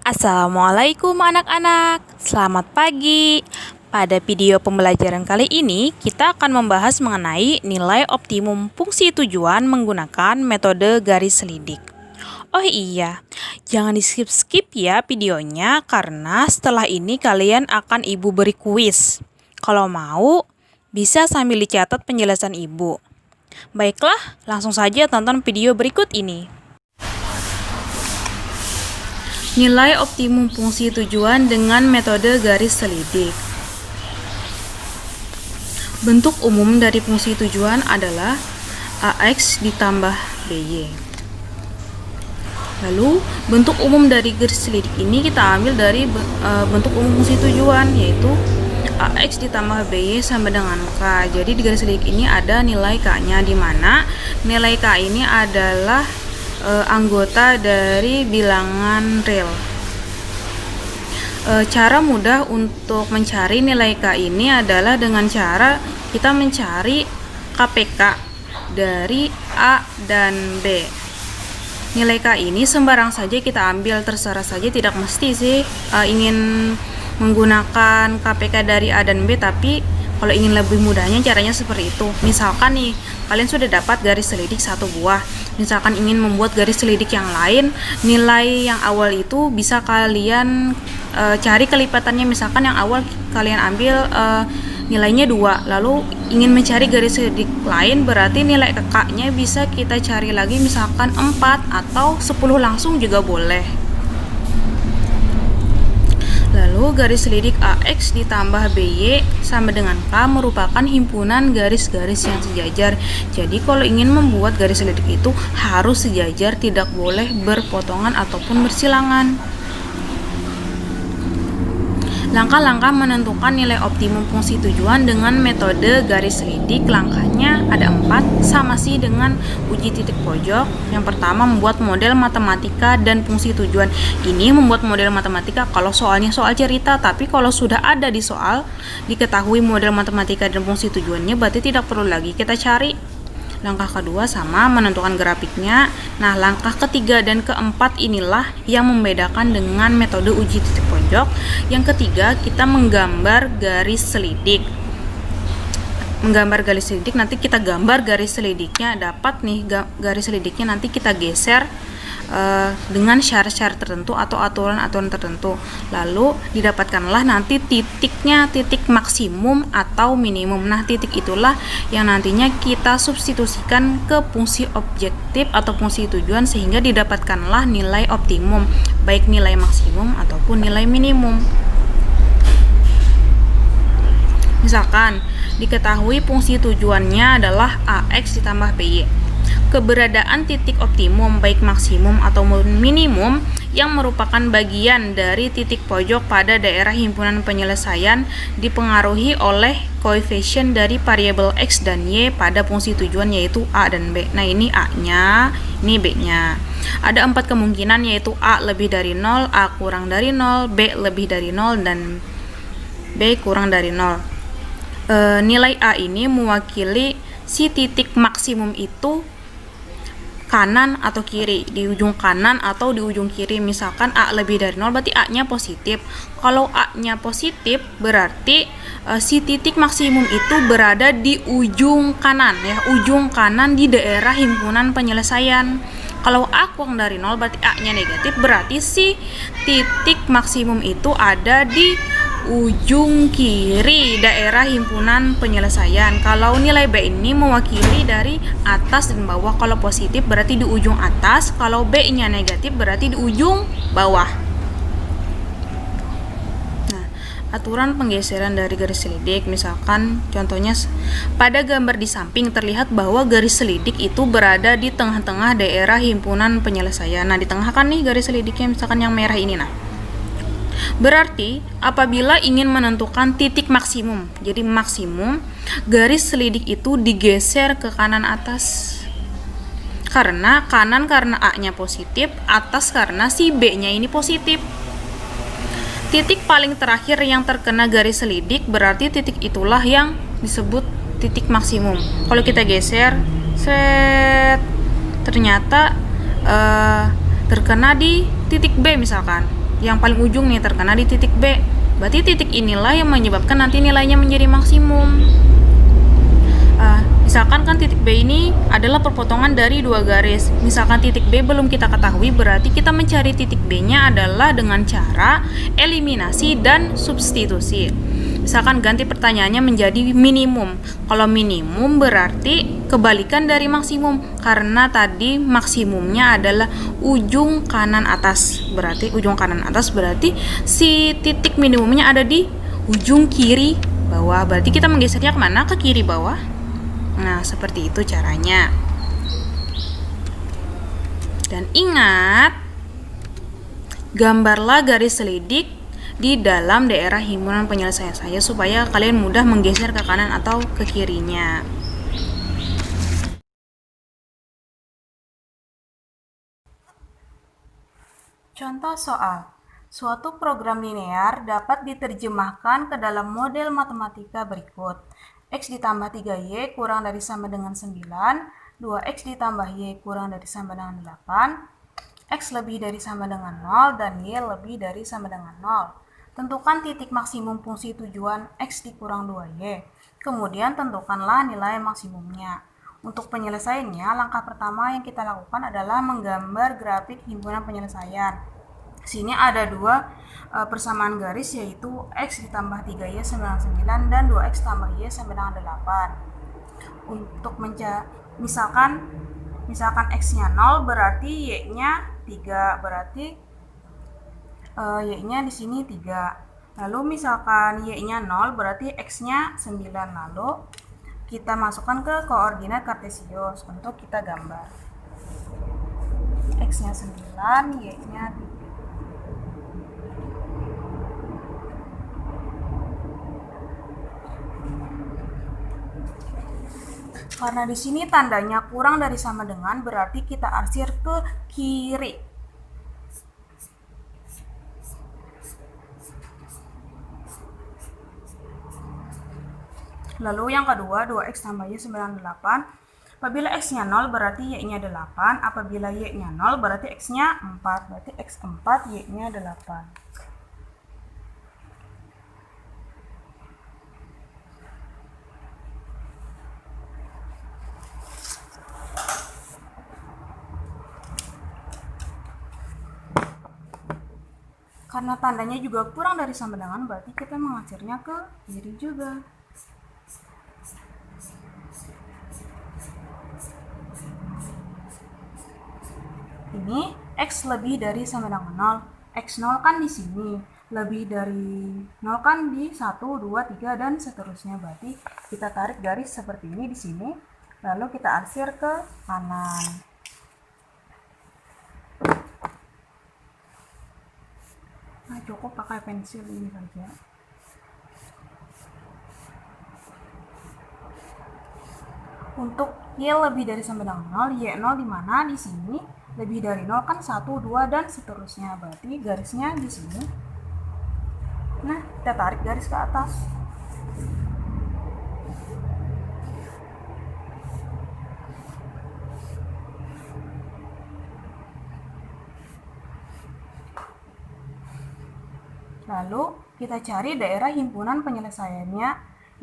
Assalamualaikum anak-anak, selamat pagi. Pada video pembelajaran kali ini, kita akan membahas mengenai nilai optimum fungsi tujuan menggunakan metode garis selidik. Oh iya, jangan di-skip ya videonya karena setelah ini kalian akan ibu beri kuis. Kalau mau, bisa sambil dicatat penjelasan ibu. Baiklah, langsung saja tonton video berikut ini. Nilai optimum fungsi tujuan dengan metode garis selidik. Bentuk umum dari fungsi tujuan adalah AX ditambah BY. Lalu, bentuk umum dari garis selidik ini kita ambil dari bentuk umum fungsi tujuan, yaitu AX ditambah BY sama dengan K. Jadi di garis selidik ini ada nilai K-nya, di mana nilai K ini adalah anggota dari bilangan real. Cara mudah untuk mencari nilai K ini adalah dengan cara kita mencari KPK dari A dan B. Nilai K ini sembarang saja kita ambil, terserah saja, tidak mesti sih ingin menggunakan KPK dari A dan B, tapi kalau ingin lebih mudahnya caranya seperti itu. Misalkan nih, kalian sudah dapat garis selidik satu buah. Misalkan ingin membuat garis selidik yang lain, nilai yang awal itu bisa kalian cari kelipatannya. Misalkan yang awal kalian ambil nilainya 2, lalu ingin mencari garis selidik lain, berarti nilai K-nya bisa kita cari lagi, misalkan 4 atau 10 langsung juga boleh. Lalu garis selidik AX ditambah BY sama dengan K merupakan himpunan garis-garis yang sejajar. Jadi kalau ingin membuat garis selidik itu harus sejajar, tidak boleh berpotongan ataupun bersilangan. Langkah-langkah menentukan nilai optimum fungsi tujuan dengan metode garis selidik, langkahnya ada 4, sama sih dengan uji titik pojok. Yang pertama, membuat model matematika dan fungsi tujuan. Ini membuat model matematika kalau soalnya soal cerita, tapi kalau sudah ada di soal, diketahui model matematika dan fungsi tujuannya, berarti tidak perlu lagi kita cari. Langkah kedua sama menentukan grafiknya. Nah, langkah ketiga dan keempat inilah yang membedakan dengan metode uji titik pojok. Yang ketiga, kita menggambar garis selidik. Menggambar garis selidik, nanti kita gambar garis selidiknya, dapat nih garis selidiknya, nanti kita geser dengan syarat-syarat tertentu atau aturan-aturan tertentu. Lalu didapatkanlah nanti titiknya, titik maksimum atau minimum. Nah, titik itulah yang nantinya kita substitusikan ke fungsi objektif atau fungsi tujuan sehingga didapatkanlah nilai optimum, baik nilai maksimum ataupun nilai minimum. Misalkan diketahui fungsi tujuannya adalah AX ditambah BY. Keberadaan titik optimum baik maksimum atau minimum yang merupakan bagian dari titik pojok pada daerah himpunan penyelesaian dipengaruhi oleh koefisien dari variabel X dan Y pada fungsi tujuan, yaitu A dan B. Nah, ini A-nya, ini B-nya. Ada 4 kemungkinan, yaitu A lebih dari 0, A kurang dari 0, B lebih dari 0, dan B kurang dari 0. Nilai A ini mewakili si titik maksimum itu kanan atau kiri, di ujung kanan atau di ujung kiri. Misalkan A lebih dari 0 berarti A-nya positif. Kalau A-nya positif berarti si titik maksimum itu berada di ujung kanan ya, ujung kanan di daerah himpunan penyelesaian. Kalau A kurang dari 0 berarti A-nya negatif, berarti si titik maksimum itu ada di ujung kiri daerah himpunan penyelesaian. Kalau nilai B ini mewakili dari atas dan bawah. Kalau positif berarti di ujung atas, kalau B-nya negatif berarti di ujung bawah. Nah, aturan penggeseran dari garis selidik, misalkan contohnya pada gambar di samping terlihat bahwa garis selidik itu berada di tengah-tengah daerah himpunan penyelesaian. Nah, di tengah kan nih garis selidiknya, misalkan yang merah ini. Nah, berarti apabila ingin menentukan titik maksimum, jadi maksimum, garis selidik itu digeser ke kanan atas. Karena kanan karena A-nya positif, atas karena si B-nya ini positif. Titik paling terakhir yang terkena garis selidik berarti titik itulah yang disebut titik maksimum. Kalau kita geser, ternyata terkena di titik B misalkan. yang paling ujung nih terkena di titik B. Berarti titik inilah yang menyebabkan nanti nilainya menjadi maksimum. Misalkan kan titik B ini adalah perpotongan dari dua garis. Misalkan titik B belum kita ketahui, berarti kita mencari titik B-nya adalah dengan cara eliminasi dan substitusi. Misalkan ganti pertanyaannya menjadi minimum. Kalau minimum berarti kebalikan dari maksimum, karena tadi maksimumnya adalah ujung kanan atas. Berarti ujung kanan atas berarti si titik minimumnya ada di ujung kiri bawah. Berarti kita menggesernya kemana? Ke kiri bawah. Nah, seperti itu caranya. Dan ingat, gambarlah garis selidik di dalam daerah himpunan penyelesaian saya supaya kalian mudah menggeser ke kanan atau ke kirinya. Contoh soal. Suatu program linear dapat diterjemahkan ke dalam model matematika berikut. X ditambah 3Y kurang dari sama dengan 9, 2X ditambah Y kurang dari sama dengan 8, X lebih dari sama dengan 0, dan Y lebih dari sama dengan 0. Tentukan titik maksimum fungsi tujuan X dikurang 2Y. Kemudian tentukanlah nilai maksimumnya. Untuk penyelesaiannya, langkah pertama yang kita lakukan adalah menggambar grafik himpunan penyelesaian. Sini ada dua persamaan garis, yaitu X ditambah 3Y sama dengan 9 dan 2X tambah Y sama dengan 8. Untuk misalkan X-nya 0 berarti Y-nya 3, berarti Y-nya di sini 3. Lalu misalkan Y-nya 0 berarti X-nya 9. Lalu kita masukkan ke koordinat kartesius untuk kita gambar. X-nya 9, Y-nya 3. Karena di sini tandanya kurang dari sama dengan, berarti kita arsir ke kiri. Lalu yang kedua, 2X tambah Y sama dengan 8. Apabila X-nya 0 berarti Y-nya 8. Apabila Y-nya 0 berarti X-nya 4. Berarti X 4, Y-nya 8. Karena tandanya juga kurang dari sama dengan, berarti kita mengarsirnya ke kiri juga. Ini X lebih dari sama dengan 0. X0 kan di sini, lebih dari 0 kan di 1, 2, 3 dan seterusnya. Berarti kita tarik garis seperti ini di sini, lalu kita arsir ke kanan. Nah, cukup pakai pensil ini saja. Untuk Y lebih dari sama dengan 0, Y0 di mana? Di sini. Lebih dari 0 kan 1, 2 dan seterusnya. Berarti garisnya di sini. Nah, kita tarik garis ke atas. Lalu kita cari daerah himpunan penyelesaiannya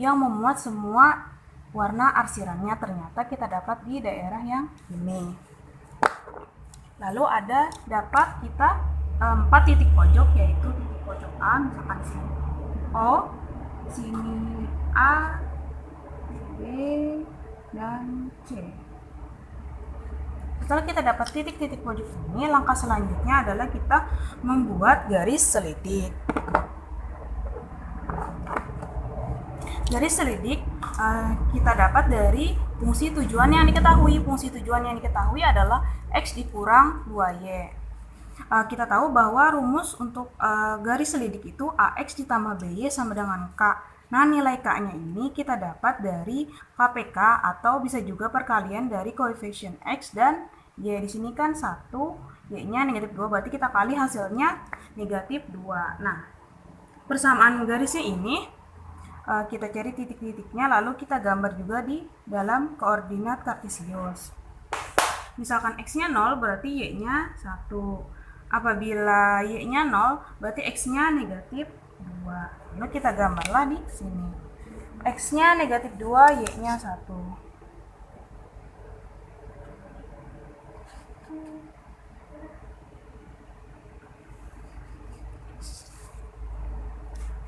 yang memuat semua warna arsirannya. Ternyata kita dapat di daerah yang ini. Lalu dapat kita 4 titik pojok, yaitu titik pojok A, misalkan di sini O, sini A, B, dan C. Setelah kita dapat titik-titik pojok ini, langkah selanjutnya adalah kita membuat garis selidik. Garis selidik kita dapat dari fungsi tujuan yang diketahui. Fungsi tujuan yang diketahui adalah X dikurang 2Y. Kita tahu bahwa rumus untuk garis selidik itu AX ditambah BY sama dengan K. Nah, nilai K-nya ini kita dapat dari KPK atau bisa juga perkalian dari koefisien X dan Y. Di sini kan 1, Y-nya negatif 2, berarti kita kali hasilnya negatif 2. Nah, persamaan garisnya ini kita cari titik-titiknya, lalu kita gambar juga di dalam koordinat kartesius. Misalkan X-nya 0 berarti Y-nya 1. apabila Y-nya 0, berarti X-nya negatif 2. Lalu kita gambarlah di sini. X-nya negatif 2, Y-nya 1.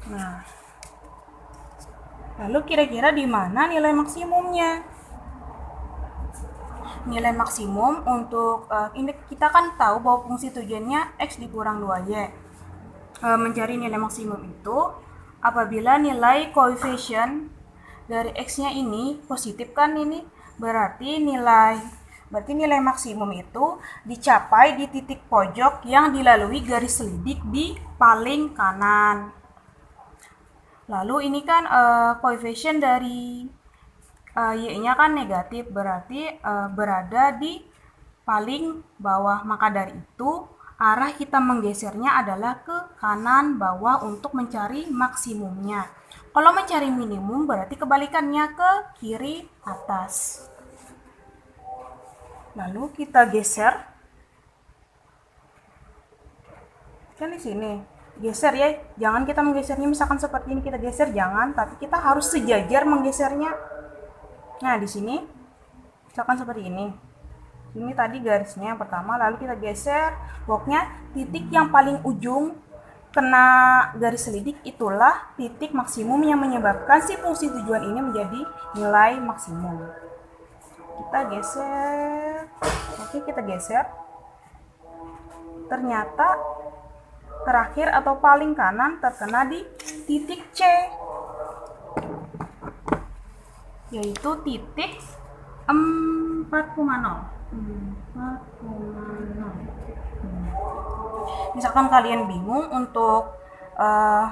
Nah, lalu kira-kira di mana nilai maksimumnya? Nilai maksimum untuk ini kita kan tahu bahwa fungsi tujuannya X dikurang 2Y. Mencari nilai maksimum itu apabila nilai koefisien dari X-nya ini positif kan ini, berarti nilai maksimum itu dicapai di titik pojok yang dilalui garis selidik di paling kanan. Lalu ini kan koefisien dari Y-nya kan negatif, berarti berada di paling bawah. Maka dari itu arah kita menggesernya adalah ke kanan bawah untuk mencari maksimumnya. Kalau mencari minimum berarti kebalikannya ke kiri atas. Lalu kita geser. Kan di sini. Geser ya, jangan kita menggesernya misalkan seperti ini kita geser, jangan, tapi kita harus sejajar menggesernya. Nah, di sini misalkan seperti ini. Ini tadi garisnya yang pertama, lalu kita geser pokoknya titik yang paling ujung kena garis selidik itulah titik maksimum yang menyebabkan si fungsi tujuan ini menjadi nilai maksimum. Kita geser. Oke, kita geser. Ternyata terakhir atau paling kanan terkena di titik C, yaitu titik 4,0. Misalkan kalian bingung untuk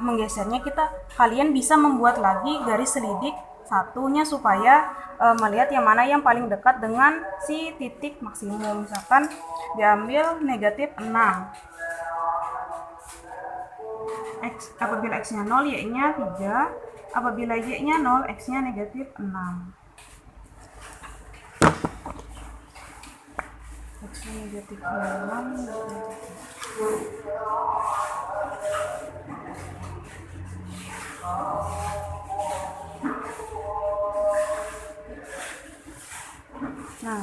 menggesernya, kalian bisa membuat lagi garis selidik satunya supaya melihat yang mana yang paling dekat dengan si titik maksimum. Misalkan diambil negatif 6. Apabila X-nya 0, Y-nya 3. Apabila Y-nya 0, X-nya negatif 6. X-nya negatif 6. Nah,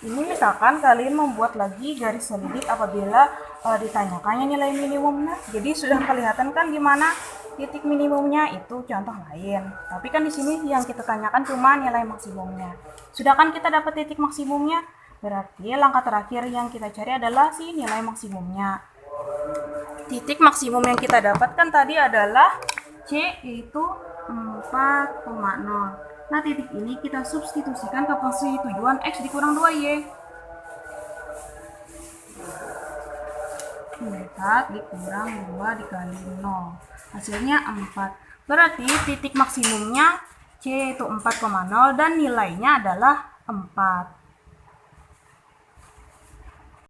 ini misalkan kalian membuat lagi garis selidik apabila ditanyakannya nilai minimumnya. Jadi sudah kelihatan kan di mana titik minimumnya, itu contoh lain. Tapi kan di sini yang kita tanyakan cuma nilai maksimumnya. Sudah kan kita dapat titik maksimumnya, berarti langkah terakhir yang kita cari adalah si nilai maksimumnya. Titik maksimum yang kita dapatkan tadi adalah C, yaitu 4,0. Nah, titik ini kita substitusikan ke fungsi tujuan X dikurang 2Y. 4 dikurang 2 dikali 0. Hasilnya 4. Berarti titik maksimumnya C yaitu 4,0 dan nilainya adalah 4.